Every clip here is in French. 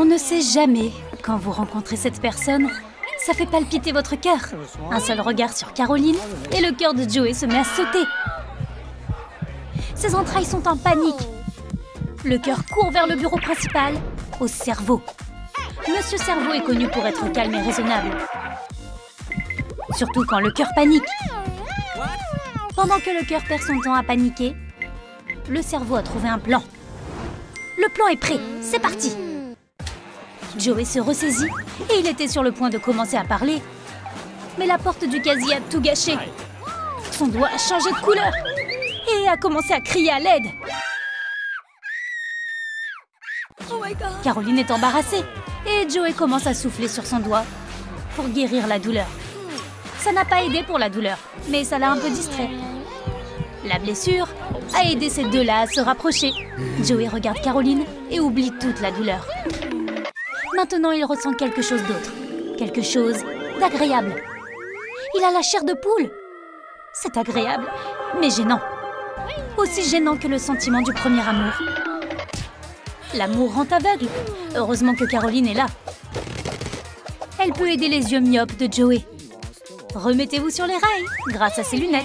On ne sait jamais quand vous rencontrez cette personne. Ça fait palpiter votre cœur. Un seul regard sur Caroline et le cœur de Joey se met à sauter. Ses entrailles sont en panique. Le cœur court vers le bureau principal, au cerveau. Monsieur Cerveau est connu pour être calme et raisonnable. Surtout quand le cœur panique. Pendant que le cœur perd son temps à paniquer, le cerveau a trouvé un plan. Le plan est prêt, c'est parti! Joey se ressaisit et il était sur le point de commencer à parler. Mais la porte du casier a tout gâché. Son doigt a changé de couleur et a commencé à crier à l'aide. Caroline est embarrassée et Joey commence à souffler sur son doigt pour guérir la douleur. Ça n'a pas aidé pour la douleur, mais ça l'a un peu distrait. La blessure a aidé ces deux-là à se rapprocher. Joey regarde Caroline et oublie toute la douleur. Maintenant, il ressent quelque chose d'autre. Quelque chose d'agréable. Il a la chair de poule. C'est agréable, mais gênant. Aussi gênant que le sentiment du premier amour. L'amour rend aveugle. Heureusement que Caroline est là. Elle peut aider les yeux myopes de Joey. Remettez-vous sur les rails grâce à ses lunettes.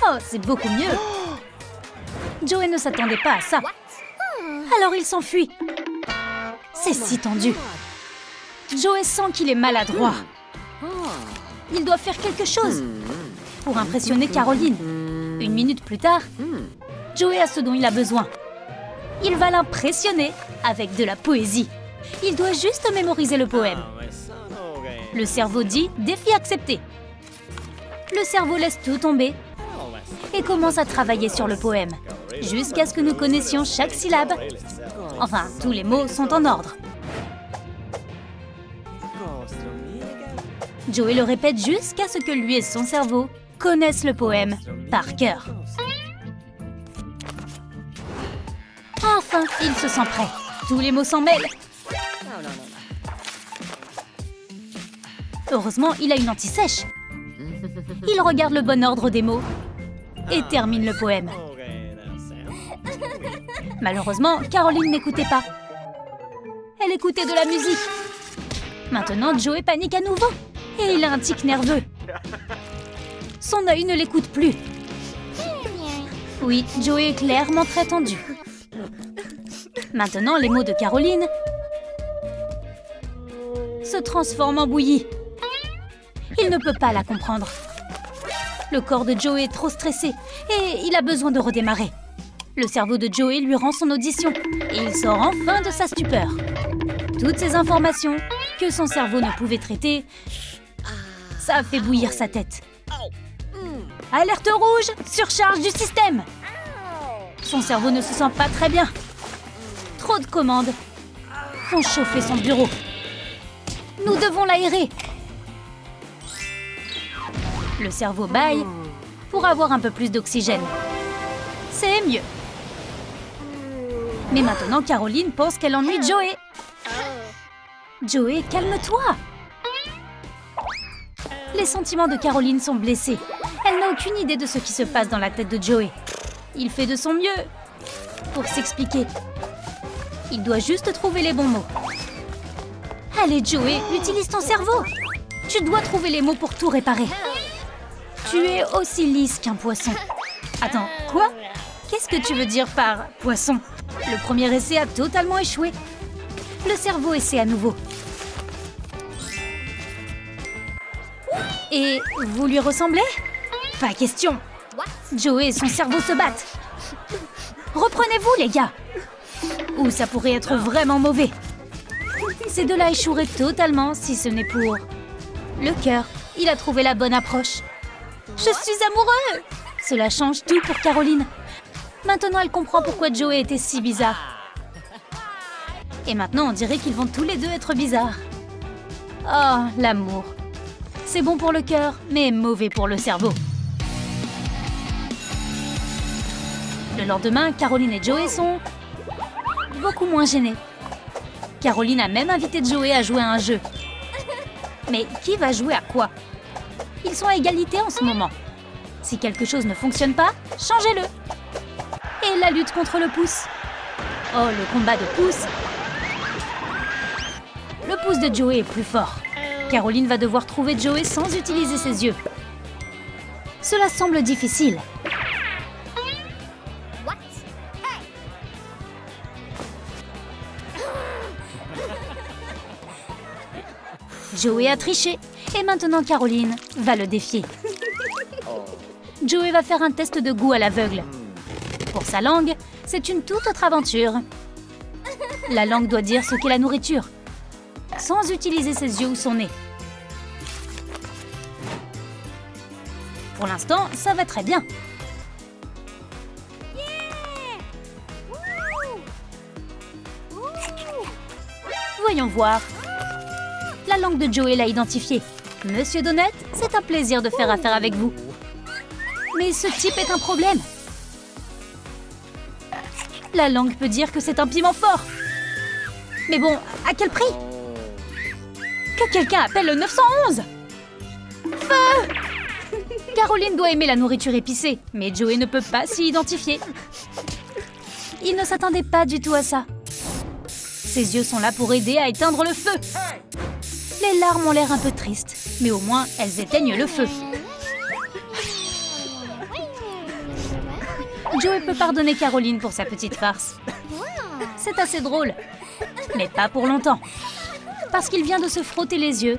Oh, c'est beaucoup mieux. Joey ne s'attendait pas à ça. Alors il s'enfuit. C'est si tendu. Joey sent qu'il est maladroit. Il doit faire quelque chose pour impressionner Caroline. Une minute plus tard, Joey a ce dont il a besoin. Il va l'impressionner avec de la poésie. Il doit juste mémoriser le poème. Le cerveau dit « Défi accepté ». Le cerveau laisse tout tomber et commence à travailler sur le poème, jusqu'à ce que nous connaissions chaque syllabe. Enfin, tous les mots sont en ordre. Joey le répète jusqu'à ce que lui et son cerveau connaissent le poème par cœur. Enfin, il se sent prêt. Tous les mots s'en mêlent. Heureusement, il a une anti-sèche. Il regarde le bon ordre des mots et termine le poème. Malheureusement, Caroline n'écoutait pas. Elle écoutait de la musique. Maintenant, Joey panique à nouveau et il a un tic nerveux. Son œil ne l'écoute plus. Oui, Joey est clairement très tendu. Maintenant, les mots de Caroline se transforment en bouillie. Il ne peut pas la comprendre. Le corps de Joey est trop stressé et il a besoin de redémarrer. Le cerveau de Joey lui rend son audition et il sort enfin de sa stupeur. Toutes ces informations que son cerveau ne pouvait traiter, ça a fait bouillir sa tête. Alerte rouge, surcharge du système. Son cerveau ne se sent pas très bien. Trop de commandes font chauffer son bureau. Nous devons l'aérer. Le cerveau bâille pour avoir un peu plus d'oxygène. C'est mieux. Mais maintenant, Caroline pense qu'elle ennuie Joey. Joey, calme-toi. Les sentiments de Caroline sont blessés. Elle n'a aucune idée de ce qui se passe dans la tête de Joey. Il fait de son mieux pour s'expliquer. Il doit juste trouver les bons mots. Allez, Joey, utilise ton cerveau. Tu dois trouver les mots pour tout réparer. Tu es aussi lisse qu'un poisson. Attends, quoi? Qu'est-ce que tu veux dire par poisson? Le premier essai a totalement échoué. Le cerveau essaie à nouveau. Et vous lui ressemblez? Pas question. Joey et son cerveau se battent. Reprenez-vous, les gars. Ou ça pourrait être vraiment mauvais. Ces deux-là échoueraient totalement si ce n'est pour le cœur. Il a trouvé la bonne approche. Je suis amoureux! Cela change tout pour Caroline. Maintenant, elle comprend pourquoi Joey était si bizarre. Et maintenant, on dirait qu'ils vont tous les deux être bizarres. Oh, l'amour. C'est bon pour le cœur, mais mauvais pour le cerveau. Le lendemain, Caroline et Joey sont beaucoup moins gênés. Caroline a même invité Joey à jouer à un jeu. Mais qui va jouer à quoi? Ils sont à égalité en ce moment. Si quelque chose ne fonctionne pas, changez-le. Et la lutte contre le pouce. Oh, le combat de pouce pouce de Joey est plus fort. Caroline va devoir trouver Joey sans utiliser ses yeux. Cela semble difficile. Joey a triché et maintenant Caroline va le défier. Joey va faire un test de goût à l'aveugle. Pour sa langue, c'est une toute autre aventure. La langue doit dire ce qu'est la nourriture, sans utiliser ses yeux ou son nez. Pour l'instant, ça va très bien. Voyons voir. La langue de Joey l'a identifié. Monsieur Donut, c'est un plaisir de faire affaire avec vous. Mais ce type est un problème. La langue peut dire que c'est un piment fort. Mais bon, à quel prix? Que quelqu'un appelle le 911! Feu! Caroline doit aimer la nourriture épicée, mais Joey ne peut pas s'y identifier. Il ne s'attendait pas du tout à ça. Ses yeux sont là pour aider à éteindre le feu. Les larmes ont l'air un peu tristes, mais au moins elles éteignent le feu. Joey peut pardonner Caroline pour sa petite farce. C'est assez drôle, mais pas pour longtemps. Parce qu'il vient de se frotter les yeux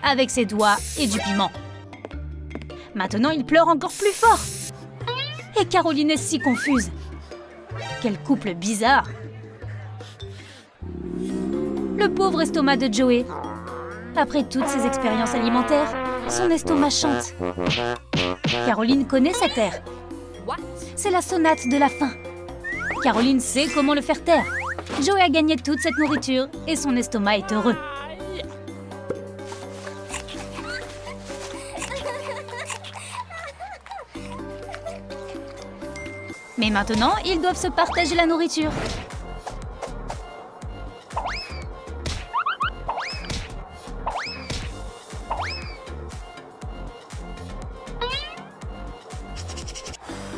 avec ses doigts et du piment. Maintenant, il pleure encore plus fort. Et Caroline est si confuse. Quel couple bizarre. Le pauvre estomac de Joey. Après toutes ces expériences alimentaires, son estomac chante. Caroline connaît cet air. C'est la sonate de la faim. Caroline sait comment le faire taire. Joey a gagné toute cette nourriture et son estomac est heureux. Mais maintenant, ils doivent se partager la nourriture.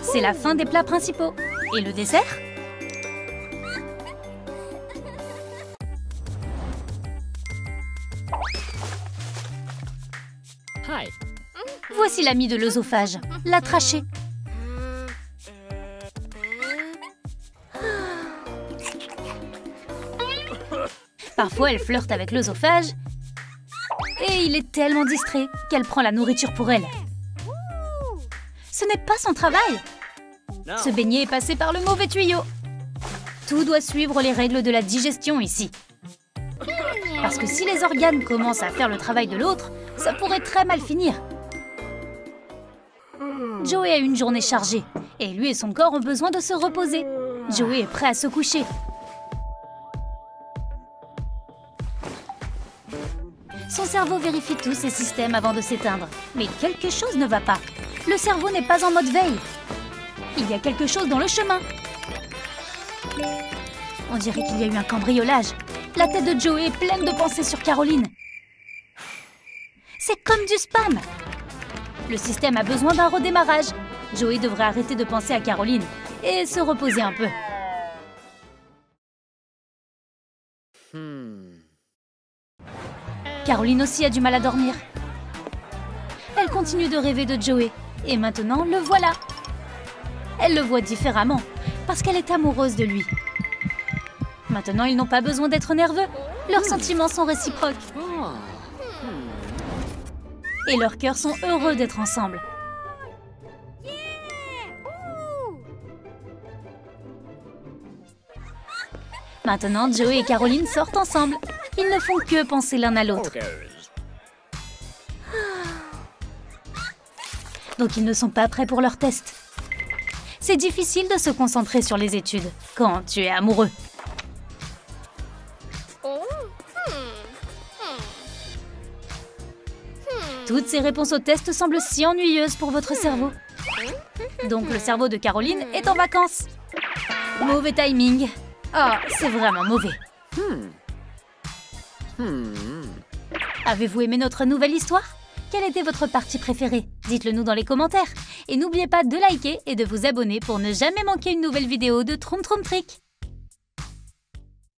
C'est la fin des plats principaux. Et le dessert? Hi. Voici l'ami de l'œsophage, la trachée. Parfois, elle flirte avec l'œsophage. Et il est tellement distrait qu'elle prend la nourriture pour elle. Ce n'est pas son travail. Ce beignet est passé par le mauvais tuyau. Tout doit suivre les règles de la digestion ici. Parce que si les organes commencent à faire le travail de l'autre, ça pourrait très mal finir. Joey a une journée chargée et lui et son corps ont besoin de se reposer. Joey est prêt à se coucher. Son cerveau vérifie tous ses systèmes avant de s'éteindre. Mais quelque chose ne va pas. Le cerveau n'est pas en mode veille. Il y a quelque chose dans le chemin. On dirait qu'il y a eu un cambriolage. La tête de Joey est pleine de pensées sur Caroline. C'est comme du spam. Le système a besoin d'un redémarrage. Joey devrait arrêter de penser à Caroline et se reposer un peu. Caroline aussi a du mal à dormir. Elle continue de rêver de Joey. Et maintenant, le voilà. Elle le voit différemment, parce qu'elle est amoureuse de lui. Maintenant, ils n'ont pas besoin d'être nerveux. Leurs sentiments sont réciproques. Et leurs cœurs sont heureux d'être ensemble. Maintenant, Joey et Caroline sortent ensemble. Ils ne font que penser l'un à l'autre. Donc ils ne sont pas prêts pour leur test. C'est difficile de se concentrer sur les études quand tu es amoureux. Toutes ces réponses au test semblent si ennuyeuses pour votre cerveau. Donc le cerveau de Caroline est en vacances. Mauvais timing. Oh, c'est vraiment mauvais. Avez-vous aimé notre nouvelle histoire? Quelle était votre partie préférée? Dites-le nous dans les commentaires. Et n'oubliez pas de liker et de vous abonner pour ne jamais manquer une nouvelle vidéo de Troum Troum Trick.